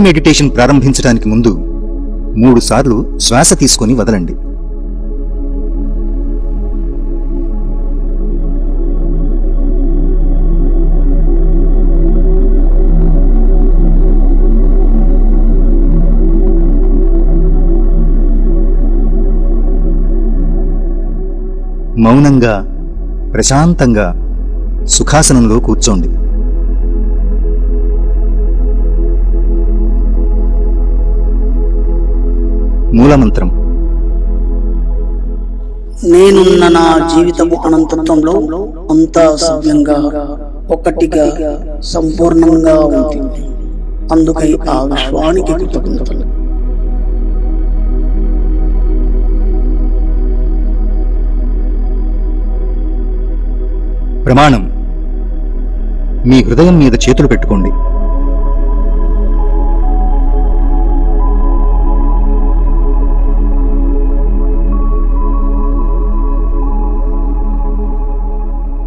Meditation ప్రారంభించడానికి ముందు 3 సార్లు శ్వాస తీసుకొని వదలండి. మౌనంగా, ప్రశాంతంగా సుఖాసనంలో కూర్చోండి. మూలమంత్రం. నేనున్న నా జీవితపు అనంతత్వంలో అంతా సవ్యంగా, ఒక్కటిగా, సంపూర్ణంగా ఉంటుంది. అందుకై ఆ విశ్వానికి కృతజ్ఞతలు. ప్రమాణం. మీ హృదయం మీద చేతులు పెట్టుకోండి.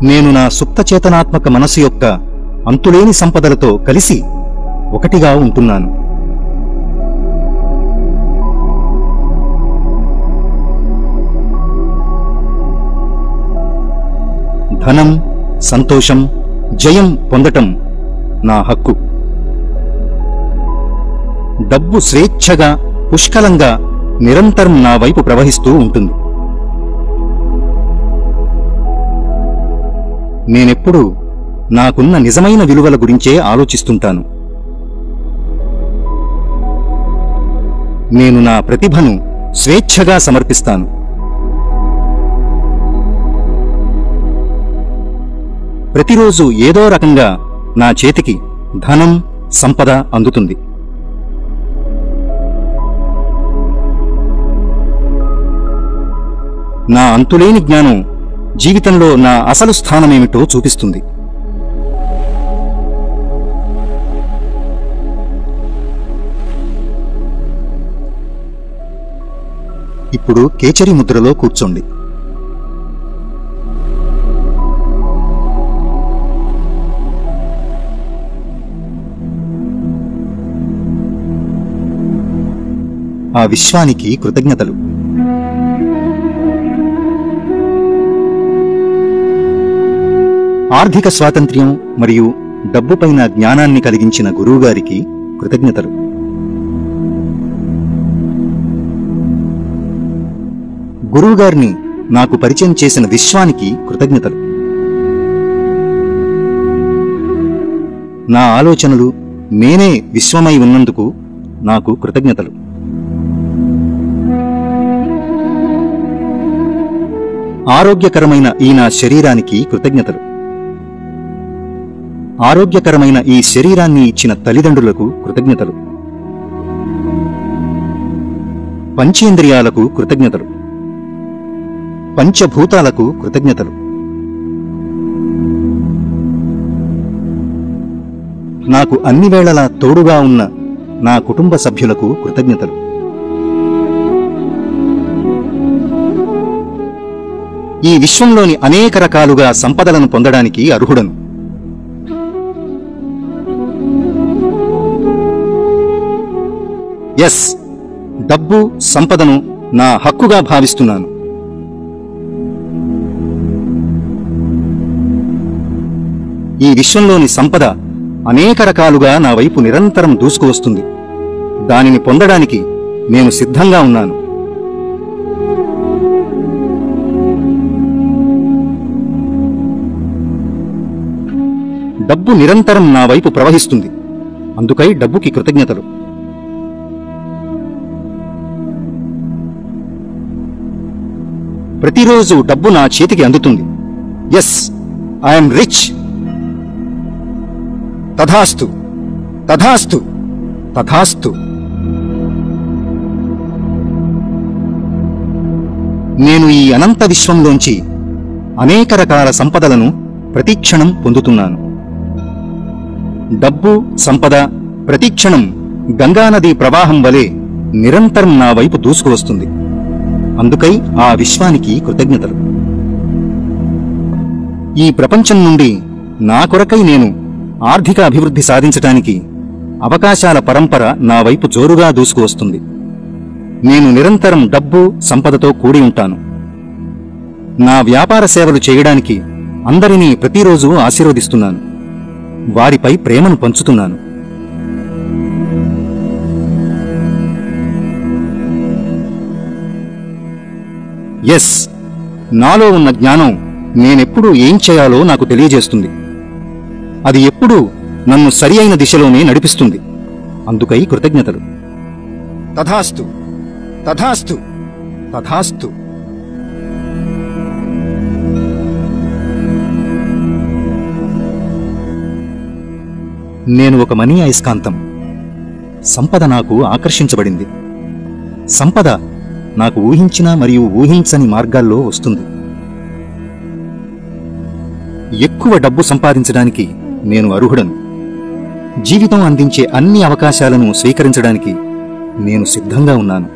నేను నా సుప్త చేతనాత్మక మనస్సు యొక్క అంతులేని సంపదలతో కలిసి ఒకటిగా ఉంటున్నాను. ధనం, సంతోషం, జయం పొందటం నా హక్కు. డబ్బు స్వేచ్ఛగా, పుష్కలంగా నిరంతరం నా వైపు ప్రవహిస్తూ ఉంటుంది. నేనెప్పుడూ నాకున్న నిజమైన విలువల గురించే ఆలోచిస్తుంటాను. నేను నా ప్రతిభను స్వేచ్ఛగా సమర్పిస్తాను. ప్రతిరోజు ఏదో రకంగా నా చేతికి ధనం, సంపద అందుతుంది. నా అంతులేని జ్ఞానం జీవితంలో నా అసలు స్థానమేమిటో చూపిస్తుంది. ఇప్పుడు కేచరి ముద్రలో కూర్చోండి. ఆ విశ్వానికి కృతజ్ఞతలు. ఆర్థిక స్వాతంత్ర్యం మరియు డబ్బుపైన జ్ఞానాన్ని కలిగించిన గురువుగారికి కృతజ్ఞతలు. గురువుగారిని నాకు పరిచయం చేసిన విశ్వానికి కృతజ్ఞతలు. నా ఆలోచనలు నేనే విశ్వమై ఉన్నందుకు నాకు కృతజ్ఞతలు. ఆరోగ్యకరమైన ఈ నా శరీరానికి కృతజ్ఞతలు. ఆరోగ్యకరమైన ఈ శరీరాన్ని ఇచ్చిన తల్లిదండ్రులకు కృతజ్ఞతలు. పంచేంద్రియాలకు కృతజ్ఞతలు. పంచభూతాలకు కృతజ్ఞతలు. నాకు అన్ని వేళలా తోడుగా ఉన్న నా కుటుంబ సభ్యులకు కృతజ్ఞతలు. ఈ విశ్వంలోని అనేక రకాలుగా సంపదలను పొందడానికి అర్హుడను. ఎస్, డబ్బు, సంపదను నా హక్కుగా భావిస్తున్నాను. ఈ విశ్వంలోని సంపద అనేక రకాలుగా నా వైపు నిరంతరం దూసుకువస్తుంది. దానిని పొందడానికి నేను సిద్ధంగా ఉన్నాను. డబ్బు నిరంతరం నా వైపు ప్రవహిస్తుంది. అందుకై డబ్బుకి కృతజ్ఞతలు. ప్రతిరోజు డబ్బు నా చేతికి అందుతుంది. Yes, I'm rich. తథాస్తు, తథాస్తు, తథాస్తు. నేను ఈ అనంత విశ్వంలోంచి అనేక రకాల సంపదలను ప్రతిక్షణం పొందుతున్నాను. డబ్బు, సంపద ప్రతిక్షణం గంగానదీ ప్రవాహం వలె నిరంతరం నా వైపు దూసుకువస్తుంది. అందుకై ఆ విశ్వానికి కృతజ్ఞతలు. ఈ ప్రపంచం నుండి నా కొరకై నేను ఆర్థిక అభివృద్ధి సాధించటానికి అవకాశాల పరంపర నా వైపు జోరుగా దూసుకువస్తుంది. నేను నిరంతరం డబ్బు, సంపదతో కూడి ఉంటాను. నా వ్యాపార సేవలు చేయడానికి అందరినీ ప్రతిరోజూ ఆశీర్వదిస్తున్నాను. వారిపై ప్రేమను పంచుతున్నాను. ఎస్, నాలో ఉన్న జ్ఞానం నేనెప్పుడు ఏం చేయాలో నాకు తెలియజేస్తుంది. అది ఎప్పుడూ నన్ను సరి అయిన దిశలోనే నడిపిస్తుంది. అందుకై కృతజ్ఞతలు. తథాస్తు, తథాస్తు, తథాస్తు. నేను ఒక మనీ అయస్కాంతం. సంపద నాకు ఆకర్షించబడింది. సంపద నాకు ఊహించిన మరియు ఊహించని మార్గాల్లో వస్తుంది. ఎక్కువ డబ్బు సంపాదించడానికి నేను అర్హుడను. జీవితం అందించే అన్ని అవకాశాలను స్వీకరించడానికి నేను సిద్ధంగా ఉన్నాను.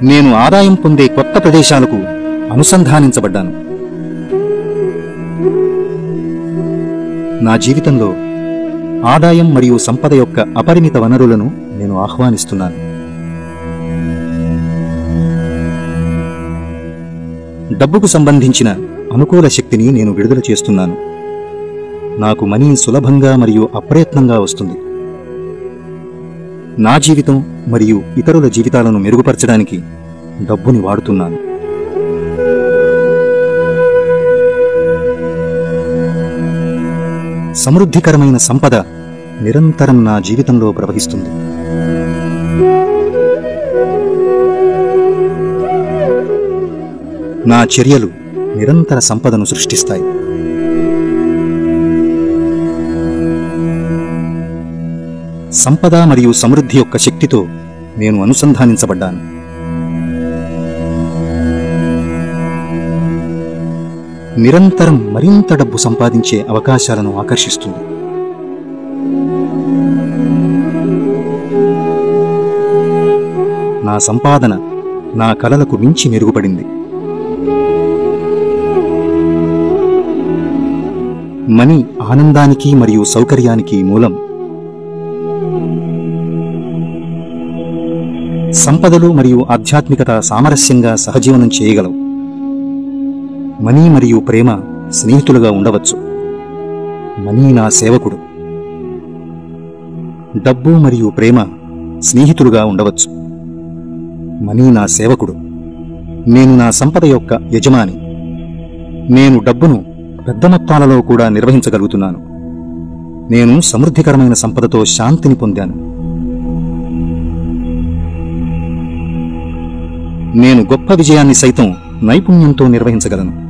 నేను ఆదాయం పొందే కొత్త ప్రదేశాలకు అనుసంధానించబడ్డాను. నా జీవితంలో ఆదాయం మరియు సంపద యొక్క అపరిమిత వనరులను నేను ఆహ్వానిస్తున్నాను. డబ్బుకు సంబంధించిన అనుకూల శక్తిని నేను విడుదల చేస్తున్నాను. నాకు మనీ సులభంగా మరియు అప్రయత్నంగా వస్తుంది. నా జీవితం మరియు ఇతరుల జీవితాలను మెరుగుపరచడానికి డబ్బుని వాడుతున్నాను. సమృద్ధికరమైన సంపద నిరంతరం నా జీవితంలో ప్రవహిస్తుంది. నా చర్యలు నిరంతర సంపదను సృష్టిస్తాయి. సంపద మరియు సమృద్ధి యొక్క శక్తితో నేను అనుసంధానించబడ్డాను. నిరంతరం మరింత డబ్బు సంపాదించే అవకాశాలను ఆకర్షిస్తుంది. నా సంపాదన నా కలలకు మించి మెరుగుపడింది. మనీ ఆనందానికి మరియు సౌకర్యానికి మూలం. సంపదలు మరియు ఆధ్యాత్మికత సామరస్యంగా సహజీవనం చేయగలవు. మనీ మరియు ప్రేమ స్నేహితులుగా ఉండవచ్చు. మనీ నా సేవకుడు. డబ్బు మరియు ప్రేమ స్నేహితులుగా ఉండవచ్చు. మనీ నా సేవకుడు. నేను నా సంపద యొక్క యజమాని. నేను డబ్బును పెద్ద మొత్తాలలో కూడా నిర్వహించగలుగుతున్నాను. నేను సమృద్ధికరమైన సంపదతో శాంతిని పొందాను. నేను గొప్ప విజయాన్ని సైతం నైపుణ్యంతో నిర్వహించగలను.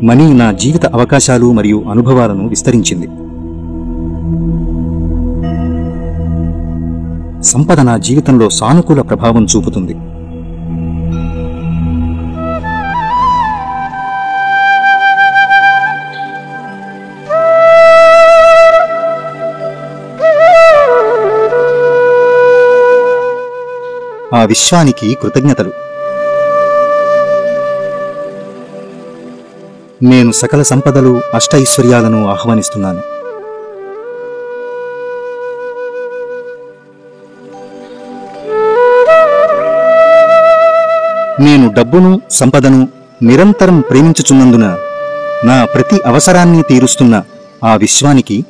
మనీ నా జీవిత అవకాశాలు మరియు అనుభవాలను విస్తరించింది. సంపద నా జీవితంలో సానుకూల ప్రభావం చూపుతుంది. ఆ విశ్వానికి కృతజ్ఞతలు. నేను సకల సంపదలు, అష్టైశ్వర్యాలను ఆహ్వానిస్తున్నాను. నేను డబ్బును, సంపదను నిరంతరం ప్రేమించుచున్నందున నా ప్రతి అవసరాన్ని తీరుస్తున్న ఆ విశ్వానికి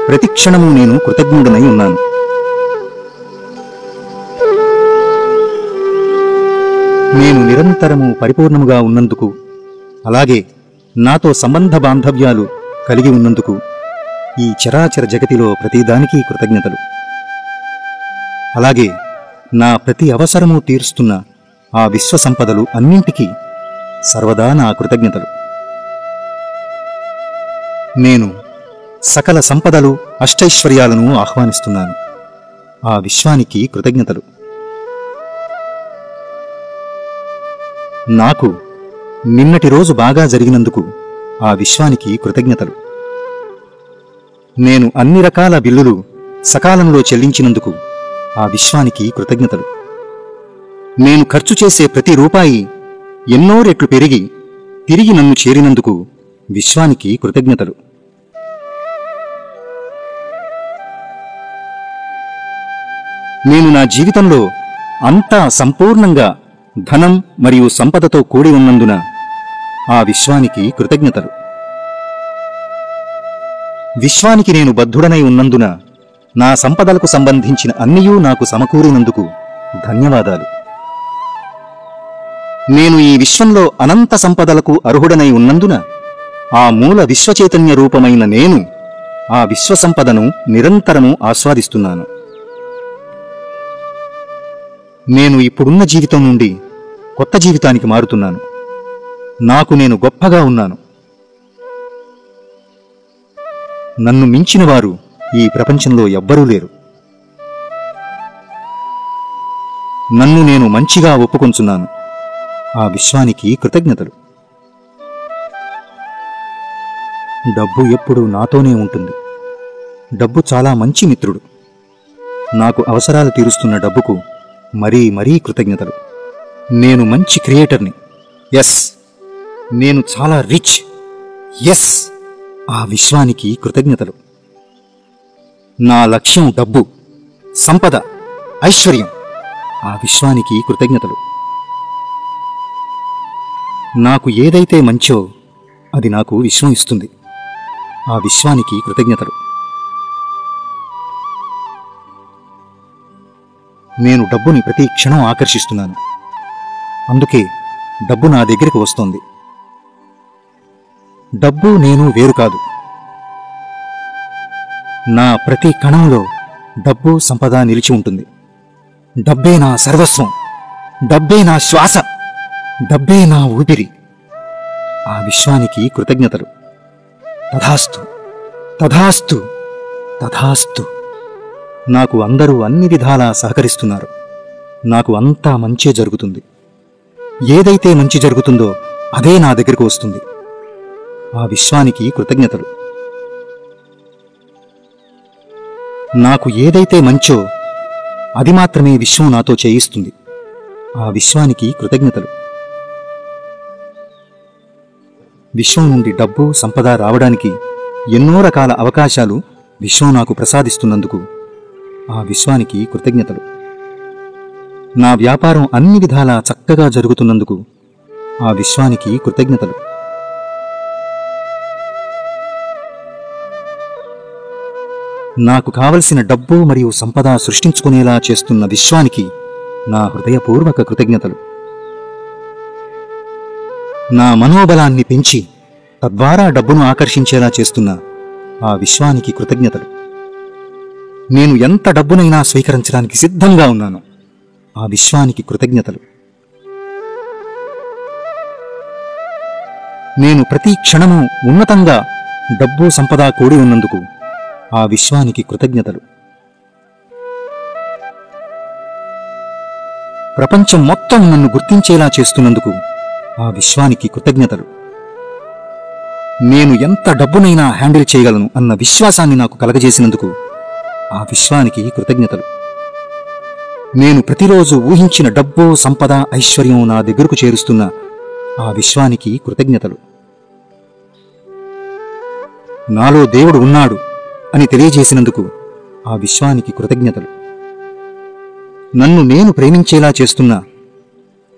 ప్రతి క్షణము నేను కృతజ్ఞుడనై ఉన్నాను. నేను నిరంతరము పరిపూర్ణముగా ఉన్నందుకు, అలాగే నాతో సంబంధ బాంధవ్యాలు కలిగి ఉన్నందుకు ఈ చరాచర జగతిలో ప్రతిదానికి కృతజ్ఞతలు. అలాగే నా ప్రతి అవసరము తీరుస్తున్న ఆ విశ్వ సంపదలు అన్నింటికీ సర్వదా నా కృతజ్ఞతలు. నేను సకల సంపదలు, అష్టైశ్వర్యాలను ఆహ్వానిస్తున్నాను. ఆ విశ్వానికి కృతజ్ఞతలు. నాకు నిన్నటి రోజు బాగా జరిగినందుకు ఆ విశ్వానికి కృతజ్ఞతలు. నేను అన్ని రకాల బిల్లులు సకాలంలో చెల్లించినందుకు ఆ విశ్వానికి కృతజ్ఞతలు. నేను ఖర్చు చేసే ప్రతి రూపాయి ఎన్నో రెట్లు పెరిగి తిరిగి నన్ను చేరినందుకు విశ్వానికి కృతజ్ఞతలు. నేను నా జీవితంలో అంతా సంపూర్ణంగా ధనం మరియు సంపదతో కూడి ఉన్నందున ఆ విశ్వానికి కృతజ్ఞతలు. విశ్వానికి నేను బద్ధుడనై ఉన్నందున నా సంపదలకు సంబంధించిన అన్నియూ నాకు సమకూరినందుకు ధన్యవాదాలు. నేను ఈ విశ్వంలో అనంత సంపదలకు అర్హుడనై ఉన్నందున ఆ మూల విశ్వచైతన్య రూపమైన నేను ఆ విశ్వసంపదను నిరంతరము ఆస్వాదిస్తున్నాను. నేను ఇప్పుడున్న జీవితం నుండి కొత్త జీవితానికి మారుతున్నాను. నాకు నేను గొప్పగా ఉన్నాను. నన్ను మించిన వారు ఈ ప్రపంచంలో ఎవ్వరూ లేరు. నన్ను నేను మంచిగా ఒప్పుకొంచున్నాను. ఆ విశ్వానికి కృతజ్ఞతలు. డబ్బు ఎప్పుడూ నాతోనే ఉంటుంది. డబ్బు చాలా మంచి మిత్రుడు. నాకు అవసరాలు తీరుస్తున్న డబ్బుకు మరీ మరీ కృతజ్ఞతలు. నేను మంచి క్రియేటర్ని. ఎస్, నేను చాలా రిచ్. ఎస్, ఆ విశ్వానికి కృతజ్ఞతలు. నా లక్ష్యం డబ్బు, సంపద, ఐశ్వర్యం. ఆ విశ్వానికి కృతజ్ఞతలు. నాకు ఏదైతే మంచో అది నాకు విశ్వం ఇస్తుంది. ఆ విశ్వానికి కృతజ్ఞతలు. నేను డబ్బుని ప్రతి క్షణం ఆకర్షిస్తున్నాను. అందుకే డబ్బు నా దగ్గరికి వస్తోంది. డబ్బు నేను వేరు కాదు. నా ప్రతి కణంలో డబ్బు సంపద నిలిచి ఉంటుంది. డబ్బే నా సర్వస్వం. డబ్బే నా శ్వాస. డబ్బే నా ఊపిరి. ఆ విశ్వానికి కృతజ్ఞతలు. తథాస్తు, తథాస్తు, తథాస్తు. నాకు అందరూ అన్ని విధాలా సహకరిస్తున్నారు. నాకు అంతా మంచే జరుగుతుంది. ఏదైతే మంచి జరుగుతుందో అదే నా దగ్గరకు వస్తుంది. ఆ విశ్వానికి కృతజ్ఞతలు. నాకు ఏదైతే మంచో అది మాత్రమే విశ్వం నాతో చేయిస్తుంది. ఆ విశ్వానికి కృతజ్ఞతలు. విశ్వం నుండి డబ్బు సంపద రావడానికి ఎన్నో రకాల అవకాశాలు విశ్వం నాకు ప్రసాదిస్తున్నందుకు ఆ విశ్వానికి కృతజ్ఞతలు. నా వ్యాపారం అన్ని విధాలా చక్కగా జరుగుతున్నందుకు ఆ విశ్వానికి కృతజ్ఞతలు. నాకు కావలసిన డబ్బు మరియు సంపద సృష్టించుకునేలా చేస్తున్న విశ్వానికి నా హృదయపూర్వక కృతజ్ఞతలు. నా మనోబలాన్ని పెంచి తద్వారా డబ్బును ఆకర్షించేలా చేస్తున్న ఆ విశ్వానికి కృతజ్ఞతలు. నేను ఎంత డబ్బునైనా స్వీకరించడానికి సిద్ధంగా ఉన్నాను. ఆ విశ్వానికి కృతజ్ఞతలు. నేను ప్రతి క్షణము ఉన్నతంగా డబ్బు సంపద కూడి ఉన్నందుకు ఆ విశ్వానికి కృతజ్ఞతలు. ప్రపంచం మొత్తం నన్ను గుర్తించేలా చేస్తున్నందుకు ఆ విశ్వానికి కృతజ్ఞతలు. నేను ఎంత డబ్బునైనా హ్యాండిల్ చేయగలను అన్న విశ్వాసాన్ని నాకు కలగజేసినందుకు ఆ విశ్వానికి కృతజ్ఞతలు. నేను ప్రతిరోజు ఊహించిన డబ్బు సంపద ఐశ్వర్యం నా దగ్గరకు చేరుస్తున్న ఆ విశ్వానికి కృతజ్ఞతలు. నాలో దేవుడు ఉన్నాడు అని తెలియజేసినందుకు ఆ విశ్వానికి కృతజ్ఞతలు. నన్ను నేను ప్రేమించేలా చేస్తున్న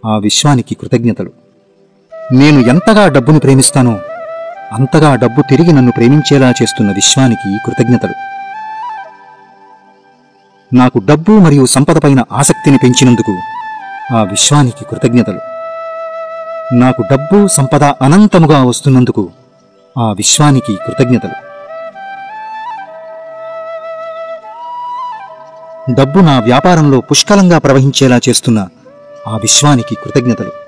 ఆ విశ్వానికి కృతజ్ఞతలు. నేను ఎంతగా డబ్బును ప్రేమిస్తానో అంతగా డబ్బు తిరిగి నన్ను ప్రేమించేలా చేస్తున్న విశ్వానికి కృతజ్ఞతలు. నాకు డబ్బు మరియు సంపదపైన ఆసక్తిని పెంచినందుకు ఆ విశ్వానికి కృతజ్ఞతలు. నాకు డబ్బు సంపద అనంతముగా వస్తున్నందుకు ఆ విశ్వానికి కృతజ్ఞతలు. డబ్బు నా వ్యాపారంలో పుష్కలంగా ప్రవహించేలా చేస్తున్న ఆ విశ్వానికి కృతజ్ఞతలు.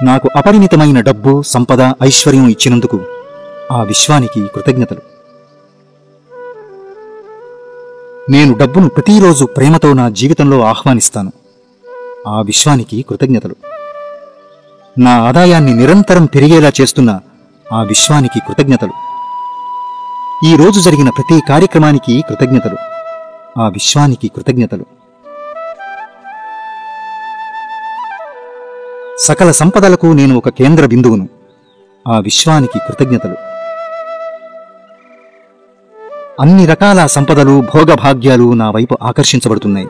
నాకు అపరిమితమైన డబ్బు సంపద ఐశ్వర్యం ఇచ్చినందుకు ఆ విశ్వానికి కృతజ్ఞతలు. నేను డబ్బును ప్రతిరోజు ప్రేమతో నా జీవితంలో ఆహ్వానిస్తాను. ఆ విశ్వానికి కృతజ్ఞతలు. నా ఆదాయాన్ని నిరంతరం పెరిగేలా చేస్తున్న ఆ విశ్వానికి కృతజ్ఞతలు. ఈ రోజు జరిగిన ప్రతి కార్యక్రమానికి కృతజ్ఞతలు. ఆ విశ్వానికి కృతజ్ఞతలు. సకల సంపదలకు నేను ఒక కేంద్ర బిందువును. ఆ విశ్వానికి కృతజ్ఞతలు. అన్ని రకాల సంపదలు, భోగభాగ్యాలు నా వైపు ఆకర్షించబడుతున్నాయి.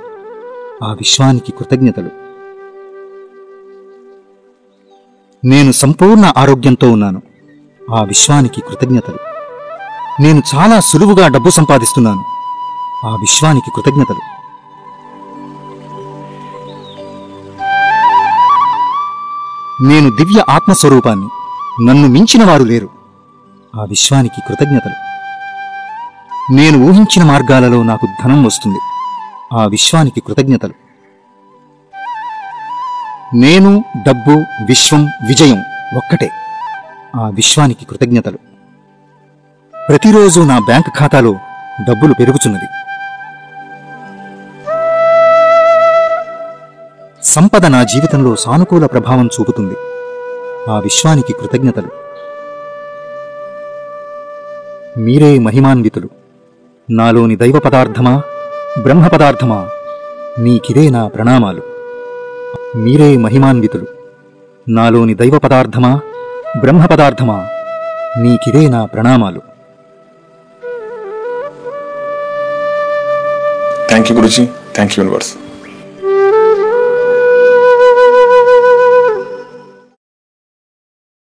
ఆ విశ్వానికి కృతజ్ఞతలు. నేను సంపూర్ణ ఆరోగ్యంతో ఉన్నాను. ఆ విశ్వానికి కృతజ్ఞతలు. నేను చాలా సులువుగా డబ్బు సంపాదిస్తున్నాను. ఆ విశ్వానికి కృతజ్ఞతలు. నేను దివ్య ఆత్మస్వరూపాన్ని. నన్ను మించిన వారు లేరు. ఆ విశ్వానికి కృతజ్ఞతలు. నేను ఊహించిన మార్గాలలో నాకు ధనం వస్తుంది. ఆ విశ్వానికి కృతజ్ఞతలు. నేను, డబ్బు, విశ్వం, విజయం ఒక్కటే. ఆ విశ్వానికి కృతజ్ఞతలు. ప్రతిరోజు నా బ్యాంక్ ఖాతాలో డబ్బులు పెరుగుచున్నది. సంపద నా జీవితంలో సానుకూల ప్రభావం చూపుతుంది. ఆ విశ్వానికి కృతజ్ఞతలు. మీరే మహిమాన్వితులు. నాలోని దైవ పదార్థమా, బ్రహ్మ పదార్థమా, నీకిదే నా ప్రణామాలు. మీరే మహిమాన్వితులు. నాలోని దైవ పదార్థమా, బ్రహ్మ పదార్థమా, నీకిదే నా ప్రణామాలు. Thank you Guruji. Thank you universe.